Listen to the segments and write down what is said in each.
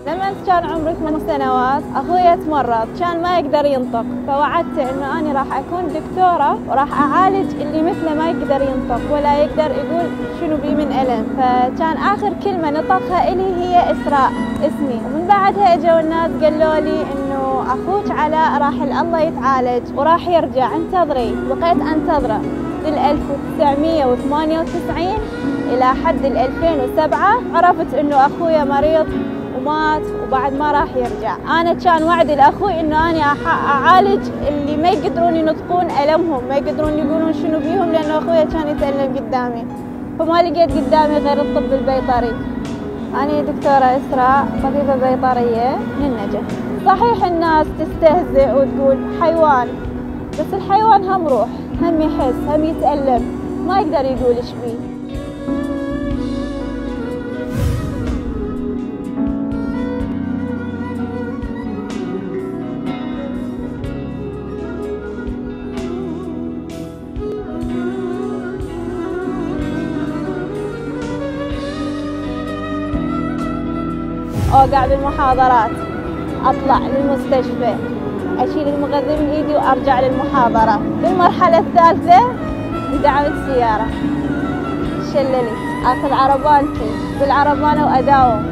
لما كان عمري 8 سنوات أخوي تمرض، كان ما يقدر ينطق، فوعدته إنه أنا راح أكون دكتورة وراح أعالج اللي مثله ما يقدر ينطق ولا يقدر يقول شنو بي من ألم. فكان آخر كلمة نطقها إلي هي إسراء، اسمي. ومن بعدها إجوا الناس قالوا لي إنه أخوك علاء راح الله يتعالج وراح يرجع، انتظري. بقيت أنتظره من 1998 إلى حد 2007. عرفت إنه أخويا مريض ومات وبعد ما راح يرجع. أنا كان وعدي لأخوي إنه أنا أعالج اللي ما يقدرون ينطقون ألمهم، ما يقدرون يقولون شنو بيهم، لأنه أخويا كان يتألم قدامي، فما لقيت قدامي غير الطب البيطري. أنا دكتورة إسراء، طبيبة بيطرية من النجف. صحيح الناس تستهزئ وتقول حيوان، بس الحيوان هم روح، هم يحس، هم يتألم، ما يقدر يقول إيش بيه. أوقع بالمحاضرات، أطلع للمستشفى، أشيل المغذي من إيدي وأرجع للمحاضرة. بالمرحلة الثالثة دعمت السيارة، شللت، آخذ عربانتي بالعربانة وأداوم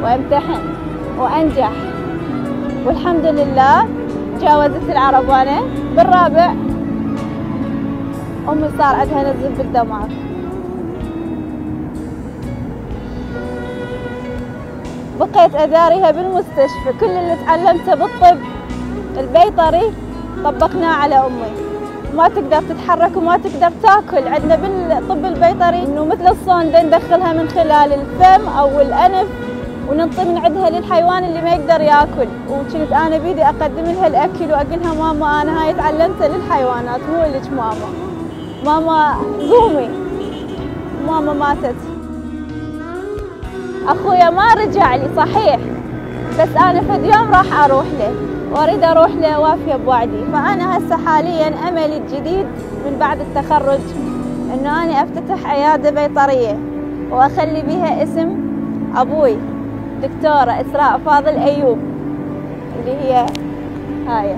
وأمتحن وأنجح، والحمد لله جاوزت العربانة. بالرابع أمي صار عندها نزيف بالدماغ، بقيت أداريها بالمستشفى. كل اللي تعلمته بالطب البيطري طبقناه على أمي. ما تقدر تتحرك وما تقدر تاكل. عندنا بالطب البيطري إنه مثل الصوندة ندخلها من خلال الفم أو الأنف وننطي من عندها للحيوان اللي ما يقدر ياكل. وكنت أنا بيدي أقدم لها الأكل وأقول لها ماما أنا هاي تعلمته للحيوانات مو لك ماما. ماما قومي. ماما ماتت. أخويا ما رجع لي صحيح، بس أنا فد يوم راح أروح له وأريد أروح له وافية بوعدي. فأنا هسه حالياً أملي الجديد من بعد التخرج إنه أنا أفتتح عيادة بيطرية وأخلي بها اسم أبوي دكتورة إسراء فاضل أيوب اللي هي هاي.